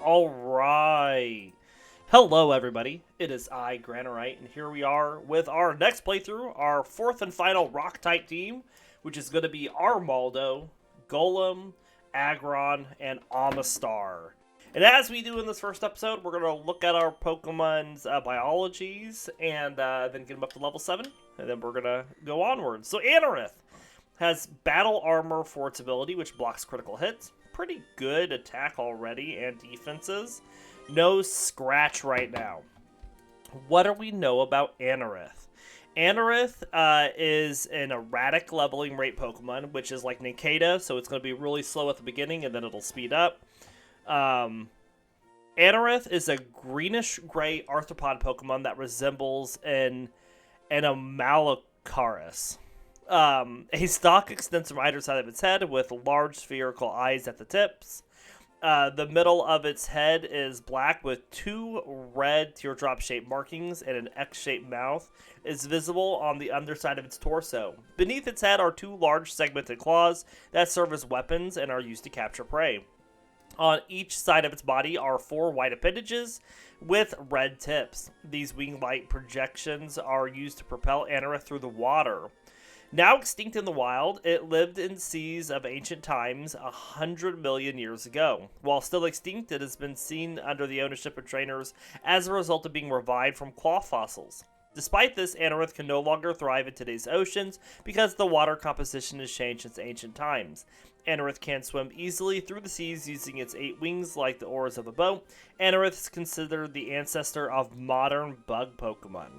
Alright. Hello, everybody. It is I, Granorite, and here we are with our next playthrough, our fourth and final rock-type team, which is going to be Armaldo, Golem, Aron, and Amistar. And as we do in this first episode, we're going to look at our Pokemon's biologies and then get them up to level 7, and then we're going to go onward. So Anorith has battle armor for its ability, which blocks critical hits. Pretty good attack already and defenses. No scratch right now. What do we know about Anorith? Anorith is an erratic leveling rate Pokemon, which is like Nikeda, so it's going to be really slow at the beginning and then it'll speed up. Anorith is a greenish-gray arthropod Pokemon that resembles an Amalocharus. A stalk extends from either side of its head with large spherical eyes at the tips. The middle of its head is black with two red teardrop-shaped markings and an X-shaped mouth is visible on the underside of its torso. Beneath its head are two large segmented claws that serve as weapons and are used to capture prey. On each side of its body are four white appendages with red tips. These wing-like projections are used to propel Anorith through the water. Now extinct in the wild, it lived in seas of ancient times 100 million years ago. While still extinct, it has been seen under the ownership of trainers as a result of being revived from claw fossils. Despite this, Anorith can no longer thrive in today's oceans because the water composition has changed since ancient times. Anorith can swim easily through the seas using its 8 wings like the oars of a boat. Anorith is considered the ancestor of modern bug Pokemon.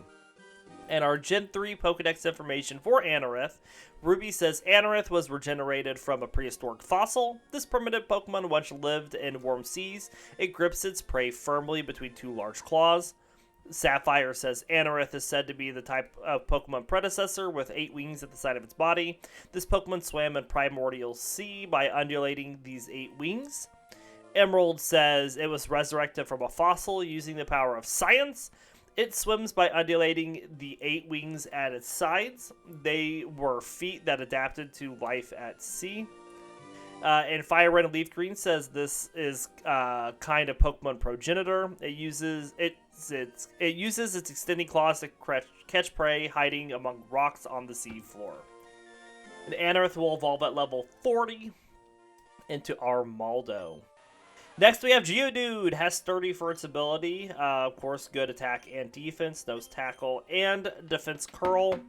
And our Gen 3 Pokedex information for Anorith. Ruby says Anorith was regenerated from a prehistoric fossil. This primitive Pokemon once lived in warm seas. It grips its prey firmly between two large claws. Sapphire says Anorith is said to be the type of Pokemon predecessor with 8 wings at the side of its body. This Pokemon swam in primordial sea by undulating these 8 wings. Emerald says it was resurrected from a fossil using the power of science. It swims by undulating the 8 wings at its sides. They were feet that adapted to life at sea. And Fire Red and Leaf Green says this is kind of Pokemon progenitor. It uses its extending claws to catch prey hiding among rocks on the sea floor. And Anorith will evolve at level 40 into Armaldo. Next, we have Geodude. Has 30 for its ability. Of course, good attack and defense, nose tackle, and defense curl.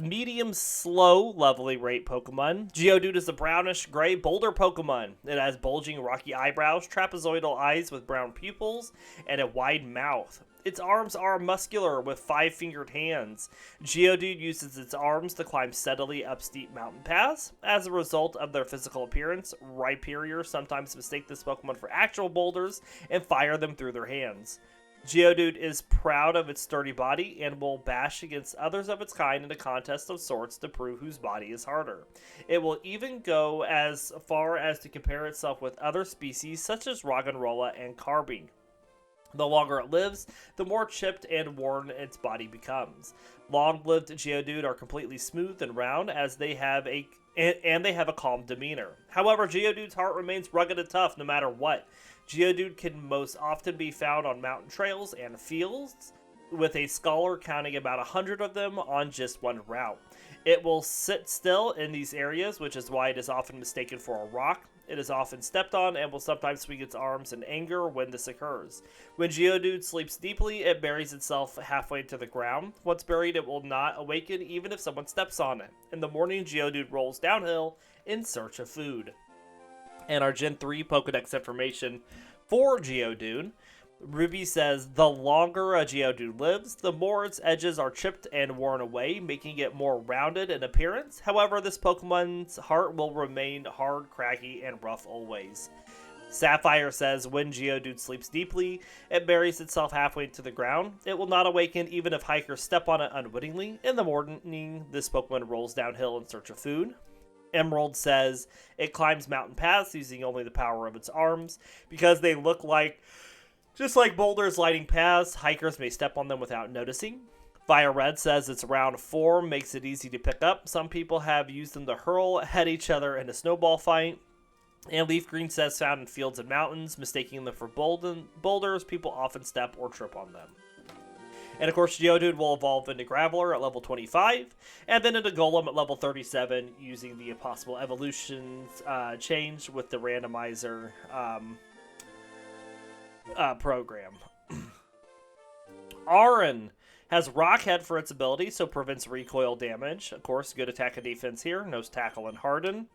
Medium slow leveling rate Pokemon. Geodude is a brownish gray boulder Pokemon. It has bulging rocky eyebrows, trapezoidal eyes with brown pupils, and a wide mouth. Its arms are muscular with 5-fingered hands. Geodude uses its arms to climb steadily up steep mountain paths. As a result of their physical appearance, Rhyperiors sometimes mistake this Pokemon for actual boulders and fire them through their hands. Geodude is proud of its sturdy body and will bash against others of its kind in a contest of sorts to prove whose body is harder. It will even go as far as to compare itself with other species such as Roggenrola and Carbine. The longer it lives, the more chipped and worn its body becomes. Long-lived Geodude are completely smooth and round as they have a calm demeanor. However, Geodude's heart remains rugged and tough no matter what. Geodude can most often be found on mountain trails and fields, with a scholar counting about 100 of them on just one route. It will sit still in these areas, which is why it is often mistaken for a rock. It is often stepped on and will sometimes swing its arms in anger when this occurs. When Geodude sleeps deeply, it buries itself halfway to the ground. Once buried, it will not awaken even if someone steps on it. In the morning, Geodude rolls downhill in search of food. And our Gen 3 Pokedex information for Geodude. Ruby says the longer a Geodude lives, the more its edges are chipped and worn away, making it more rounded in appearance. However, this Pokemon's heart will remain hard, craggy, and rough always. Sapphire says when Geodude sleeps deeply, it buries itself halfway to the ground. It will not awaken even if hikers step on it unwittingly. In the morning, this Pokemon rolls downhill in search of food. Emerald says it climbs mountain paths using only the power of its arms because they look like just like boulders lighting paths. Hikers may step on them without noticing. Fire Red says its round form makes it easy to pick up. Some people have used them to hurl at each other in a snowball fight. And leaf green says found in fields and mountains, mistaking them for boulders. People often step or trip on them. And of course, Geodude will evolve into Graveler at level 25, and then into Golem at level 37, using the possible evolutions change with the randomizer program. Aron has Rock Head for its ability, so prevents recoil damage. Of course, good attack and defense here. Knows Tackle and Harden.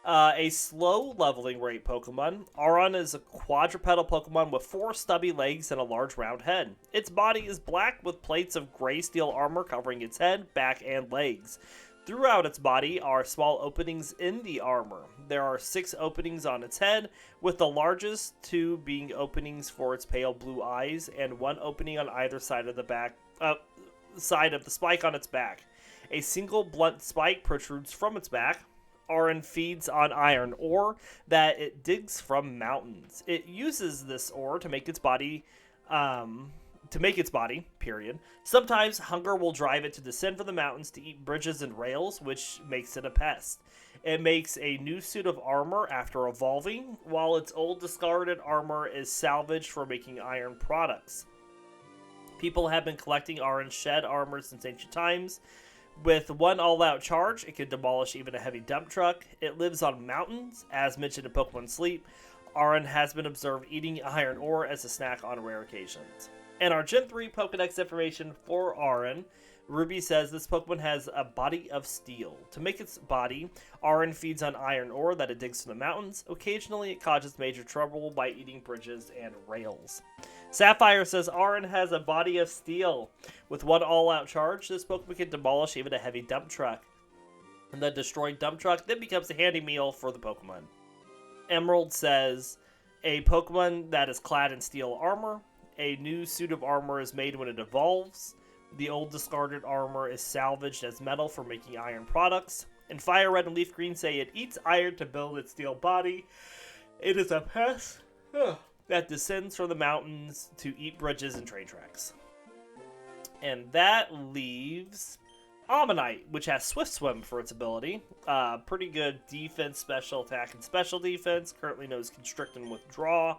A slow leveling rate Pokemon. Aron is a quadrupedal Pokemon with 4 stubby legs and a large round head. Its body is black with plates of gray steel armor covering its head, back, and legs. Throughout its body are small openings in the armor. There are 6 openings on its head, with the largest 2 being openings for its pale blue eyes, and 1 opening on either side of the side of the spike on its back. A single blunt spike protrudes from its back. Aron feeds on iron ore that it digs from mountains. It uses this ore to make its body, period. Sometimes hunger will drive it to descend from the mountains to eat bridges and rails, which makes it a pest. It makes a new suit of armor after evolving, while its old discarded armor is salvaged for making iron products. People have been collecting Aron's shed armor since ancient times. With 1 all-out charge, it can demolish even a heavy dump truck. It lives on mountains, as mentioned in Pokemon Sleep. Aron has been observed eating iron ore as a snack on rare occasions. And our Gen 3 Pokedex information for Aron. Ruby says this Pokemon has a body of steel. To make its body, Aron feeds on iron ore that it digs from the mountains. Occasionally, it causes major trouble by eating bridges and rails. Sapphire says Aron has a body of steel. With 1 all-out charge, this Pokemon can demolish even a heavy dump truck. And the destroyed dump truck then becomes a handy meal for the Pokemon. Emerald says a Pokemon that is clad in steel armor. A new suit of armor is made when it evolves. The old discarded armor is salvaged as metal for making iron products. And Fire Red and Leaf Green say it eats iron to build its steel body. It is a pest that descends from the mountains to eat bridges and train tracks. And that leaves Omanyte, which has Swift Swim for its ability. Pretty good defense, special attack, and special defense. Currently knows Constrict and Withdraw.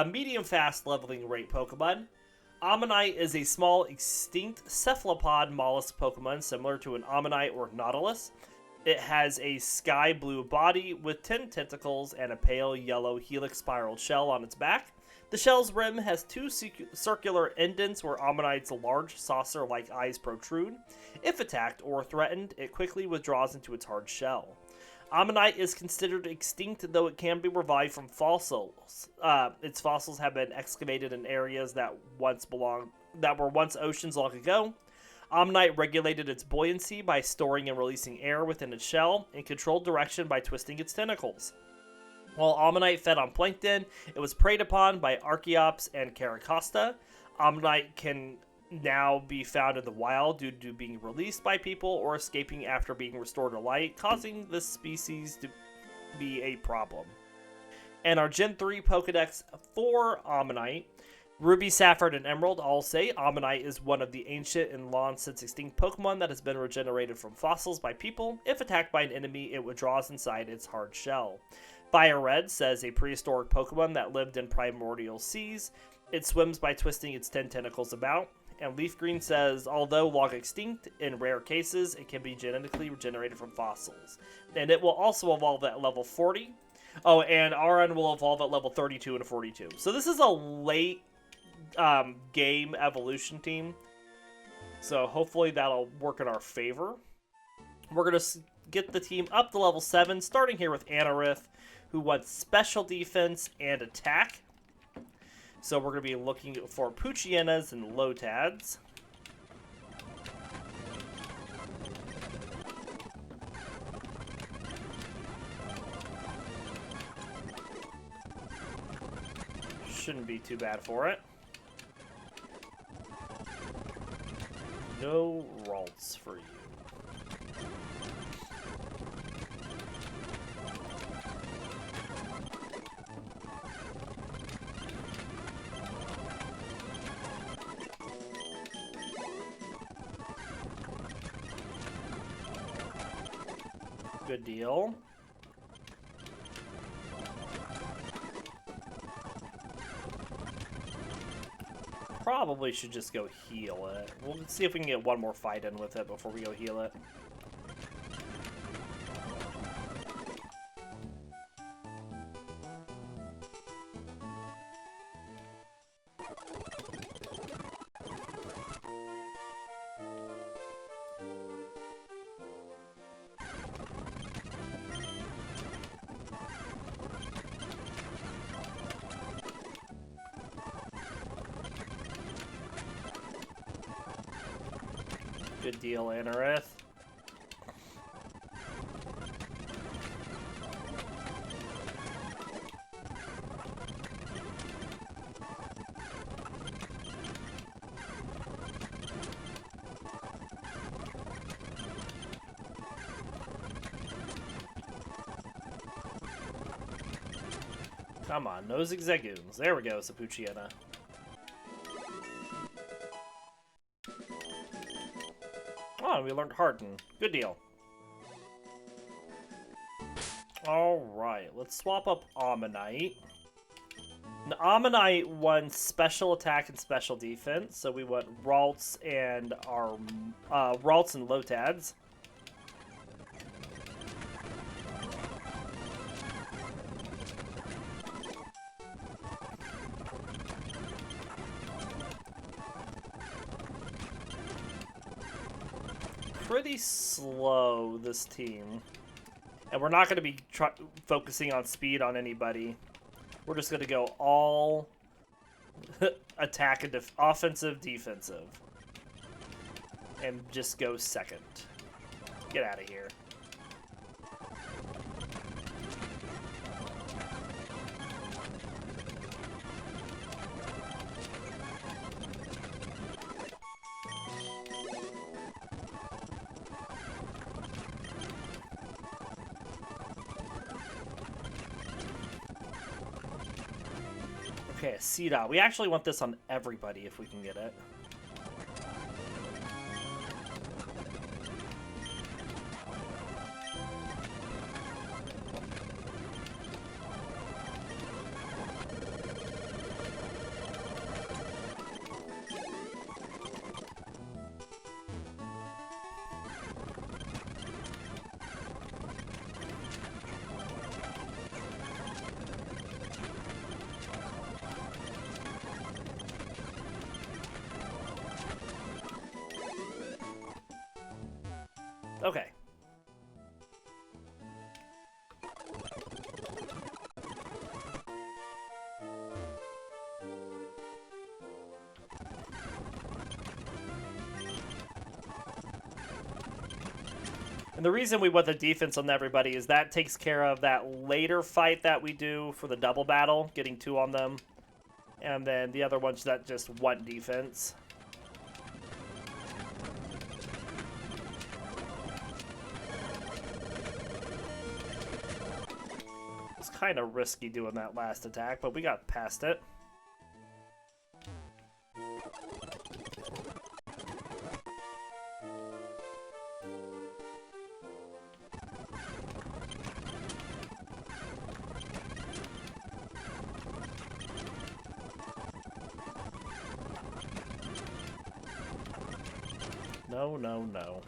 Medium fast leveling rate Pokemon. Omanyte is a small, extinct cephalopod mollusk Pokemon similar to an Omanyte or Nautilus. It has a sky blue body with 10 tentacles and a pale yellow helix spiraled shell on its back. The shell's rim has 2 circular indents where Omanyte's large saucer-like eyes protrude. If attacked or threatened, it quickly withdraws into its hard shell. Omanyte is considered extinct, though it can be revived from fossils. Its fossils have been excavated in areas that were once oceans long ago. Omanyte regulated its buoyancy by storing and releasing air within its shell, and controlled direction by twisting its tentacles. While Omanyte fed on plankton, it was preyed upon by Archaeops and Caracosta. Omanyte can now be found in the wild due to being released by people or escaping after being restored to light, causing this species to be a problem. And our Gen 3 Pokedex for Omanyte, Ruby, Sapphire, and Emerald all say Omanyte is one of the ancient and long since extinct Pokemon that has been regenerated from fossils by people. If attacked by an enemy, it withdraws inside its hard shell. Fire Red says a prehistoric Pokemon that lived in primordial seas. It swims by twisting its 10 tentacles about. And Leaf Green says, although long extinct, in rare cases, it can be genetically regenerated from fossils. And it will also evolve at level 40. Oh, and Aron will evolve at level 32 and 42. So this is a late game evolution team. So hopefully that'll work in our favor. We're going to get the team up to level 7, starting here with Anorith, who wants special defense and attack. So we're going to be looking for Poochyenas and Lotads. Shouldn't be too bad for it. No Ralts for you. Good deal. probably should just go heal it. We'll see if we can get one more fight in with it before we go heal it. Good deal, Anorith. Come on, no zigzagoons. There we go, Sapuchiana. Oh, we learned Harden. Good deal. Alright, let's swap up Omanyte. The Omanyte won special attack and special defense, so we went Ralts and our Ralts and Lotads. Pretty slow, this team. And we're not going to be focusing on speed on anybody. We're just going to go all attack and offensive, defensive. And just go second. Get out of here. Okay, a C-Dot. We actually want this on everybody if we can get it. Okay. And the reason we want the defense on everybody is that takes care of that later fight that we do for the double battle, getting 2 on them. And then the other ones that just want defense. Kind of risky doing that last attack, but we got past it. No, no, no.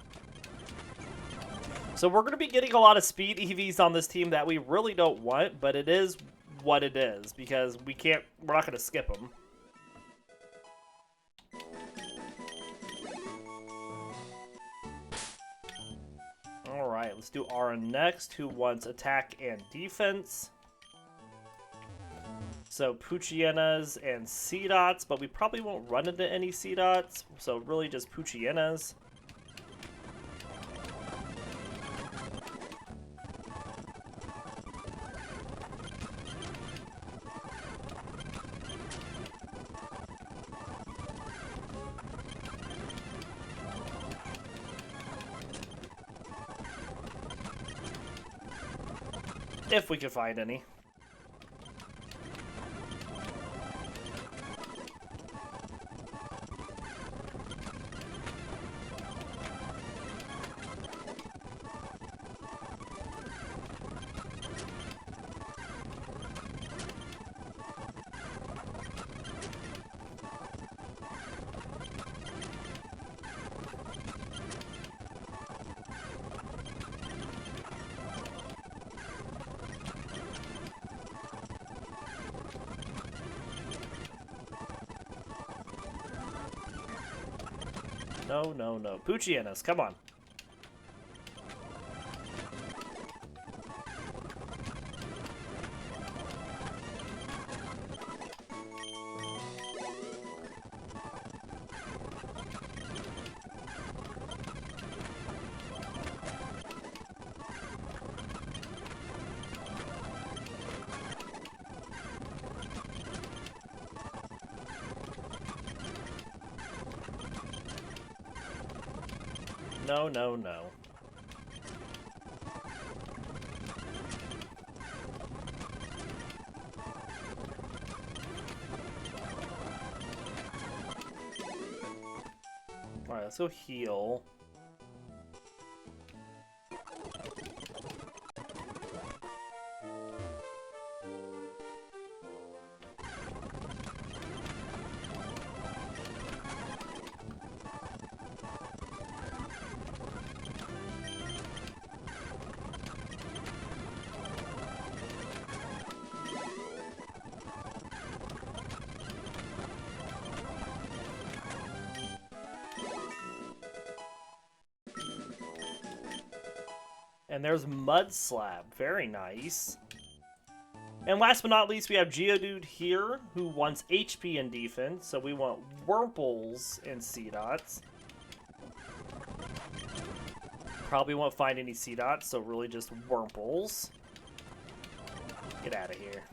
So we're going to be getting a lot of speed EVs on this team that we really don't want, but it is what it is because we're not going to skip them. All right, let's do Aron next, who wants attack and defense. So Poochyenas and C-Dots, but we probably won't run into any C-Dots, so really just Poochyenas. If we can find any. No, no, no. Poochyenas, come on. No, no, no. Alright, let's go heal. And there's Mud Slab. Very nice. And last but not least, we have Geodude here, who wants HP and defense. So we want Wurmples and C-Dots. Probably won't find any C-Dots, so really just Wurmples. Get out of here.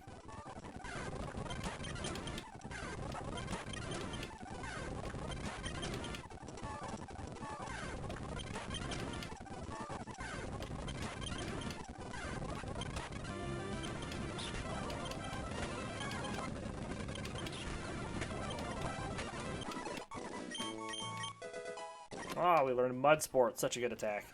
Oh, we learned Mud Sport. Such a good attack.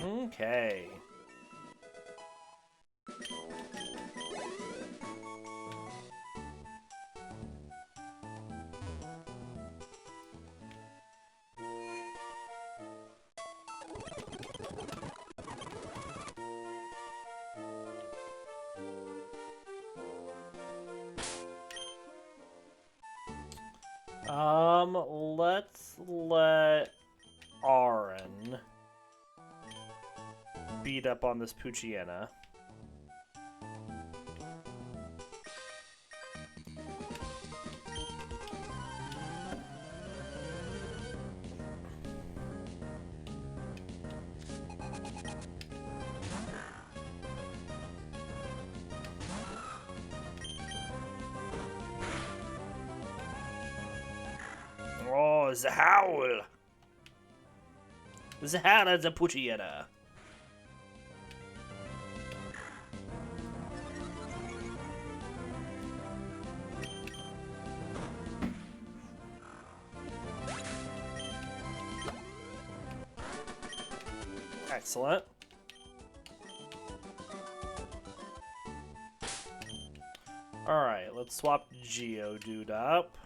Okay. Let's let Aron beat up on this Poochyena. Oh, the howl! The howl of the Poochyena. Excellent. Alright, let's swap Geodude up.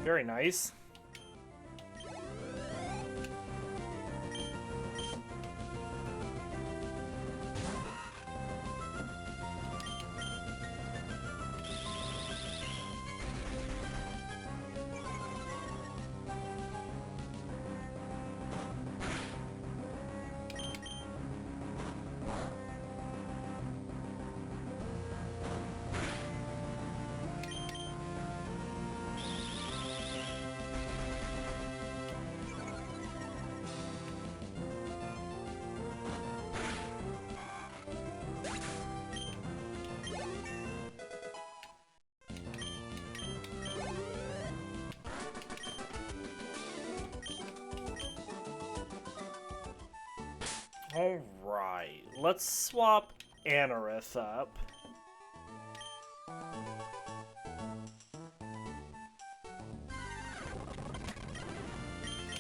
Very nice. Alright, let's swap Anorith up.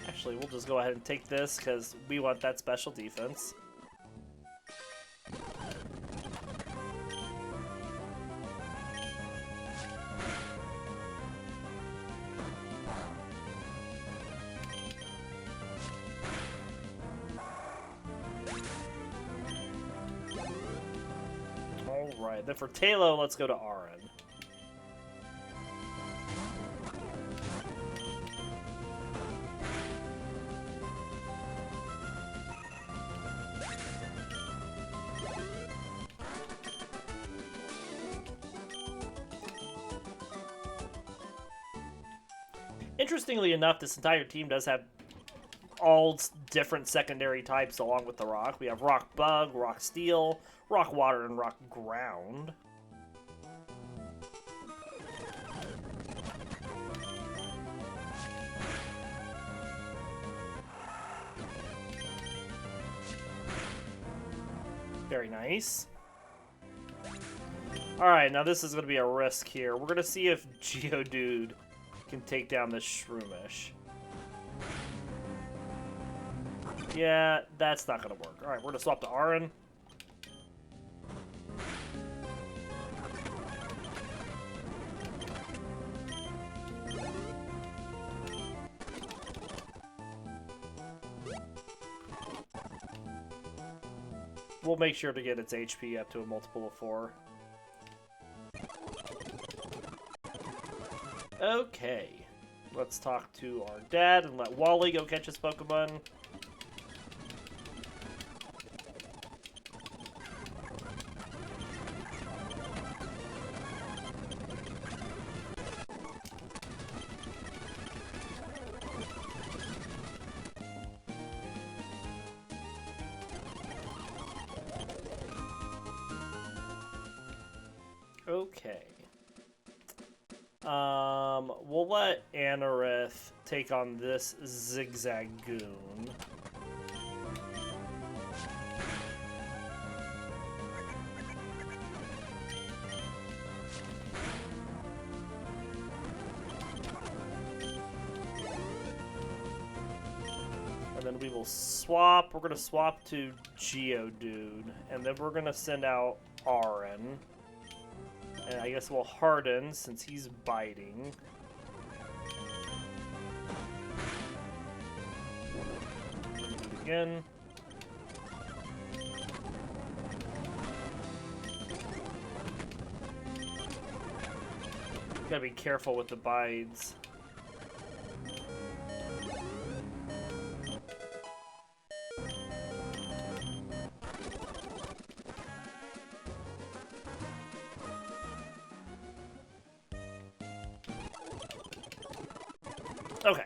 Actually, we'll just go ahead and take this because we want that special defense. Alright, then for Talo, let's go to Aron. Interestingly enough, this entire team does have all different secondary types along with the rock. We have rock bug, rock steel, rock water, and rock ground. Very nice. Alright, now this is going to be a risk here. We're going to see if Geodude can take down this Shroomish. Yeah, that's not going to work. Alright, we're going to swap to Aron. We'll make sure to get its HP up to a multiple of 4. Okay. Let's talk to our dad and let Wally go catch his Pokemon. Okay. We'll let Anorith take on this Zigzagoon. And then we will swap. We're going to swap to Geodude. And then we're going to send out Aron. And I guess we'll harden since he's biting. Do it again. Gotta be careful with the bites. Okay.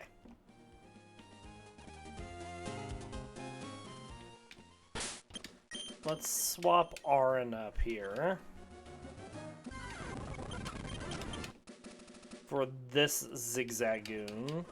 Let's swap Aron up here for this Zigzagoon.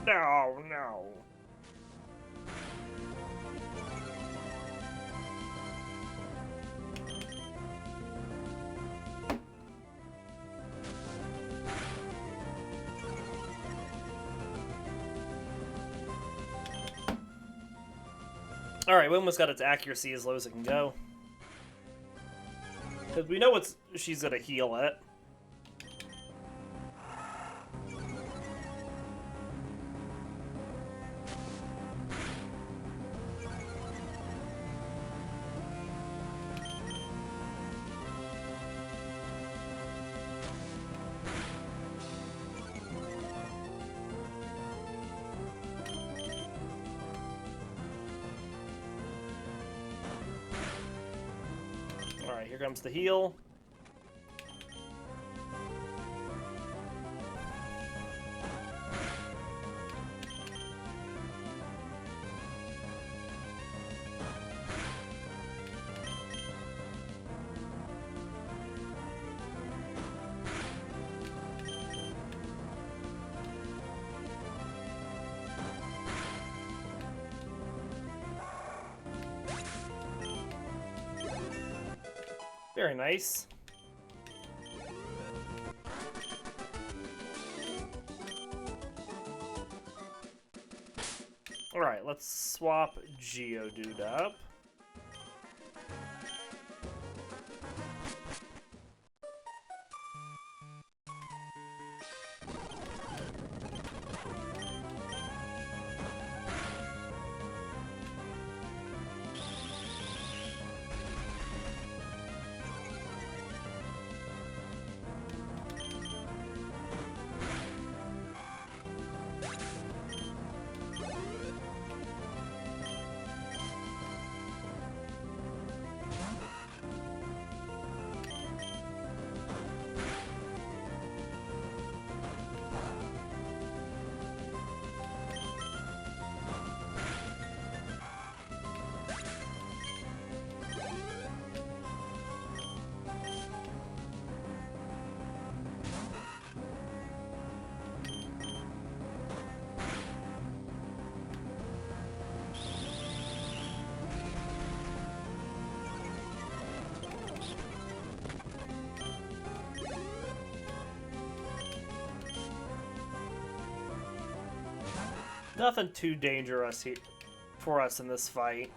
No, no. Alright, we almost got its accuracy as low as it can go. Because we know she's going to heal it. Alright, here comes the heal. Very nice. Alright, let's swap Geodude up. Nothing too dangerous here for us in this fight.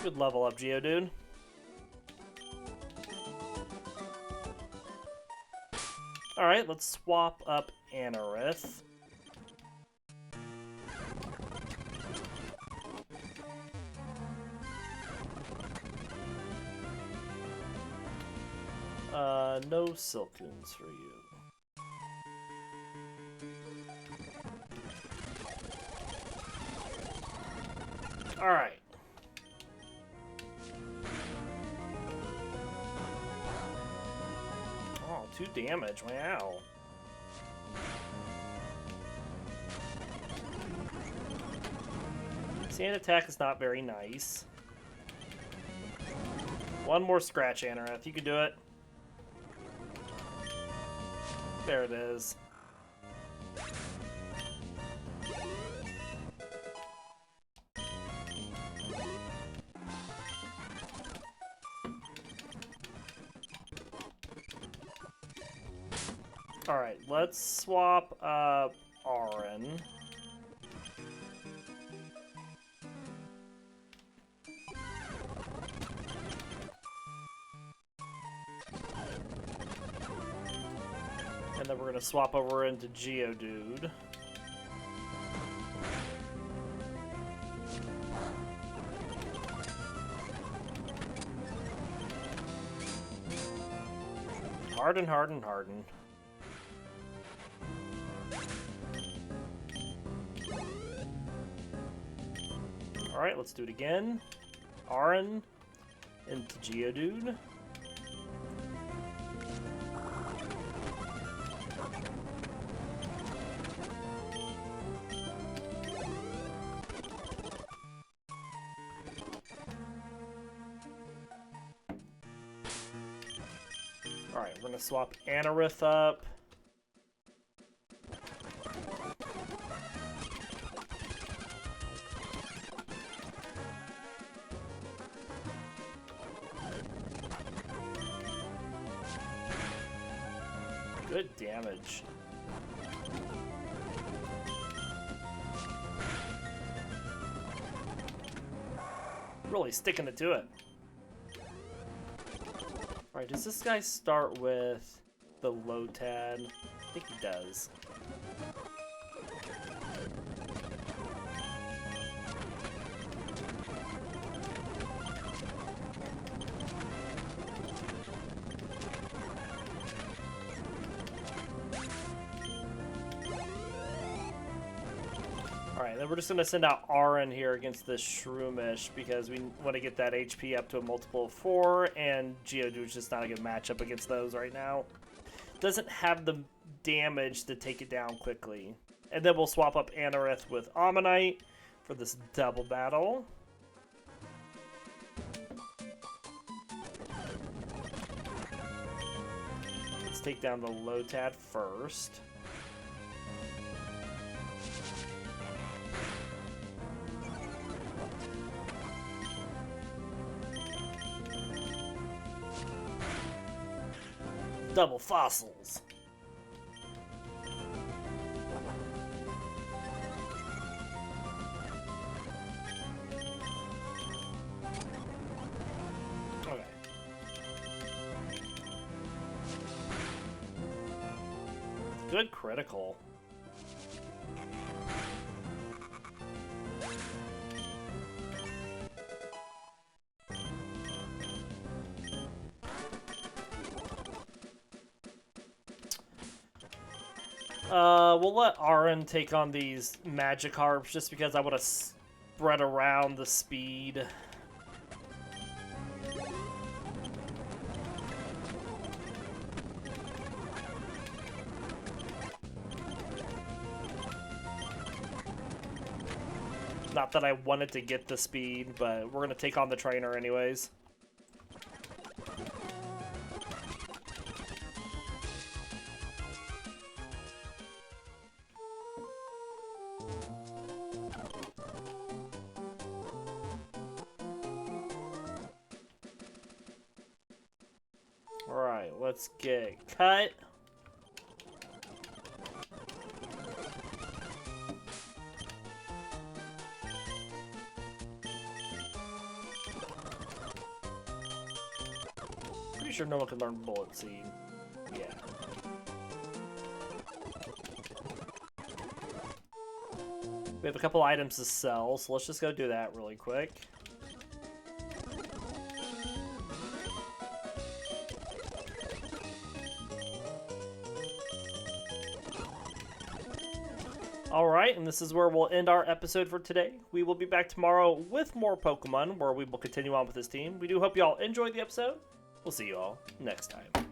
Good level up, Geodude. Alright, let's swap up Anorith. No Silcoons for you. Alright. Oh, 2 damage, wow. Sand attack is not very nice. One more scratch, Anorith. You can do it. There it is. Alright, let's swap up Aron. And then we're going to swap over into Geodude. Harden, harden, harden. Alright, let's do it again. Aron into Geodude. Alright, we're going to swap Anorith up. Good damage. Really sticking it to it. Alright, does this guy start with the Lotad? I think he does. Alright, then we're just going to send out Aron here against this Shroomish because we want to get that HP up to a multiple of 4, and Geodude's just not a good matchup against those right now. Doesn't have the damage to take it down quickly. And then we'll swap up Anorith with Omanyte for this double battle. Let's take down the Lotad first. Double fossils. Okay. Good critical. We'll let Aron take on these Magikarps just because I want to spread around the speed. Not that I wanted to get the speed, but we're going to take on the trainer anyways. Alright, let's get cut. Pretty sure no one can learn Bullet Seed. Yeah. We have a couple items to sell, so let's just go do that really quick. Alright, and this is where we'll end our episode for today. We will be back tomorrow with more Pokemon, where we will continue on with this team. We do hope you all enjoyed the episode. We'll see you all next time.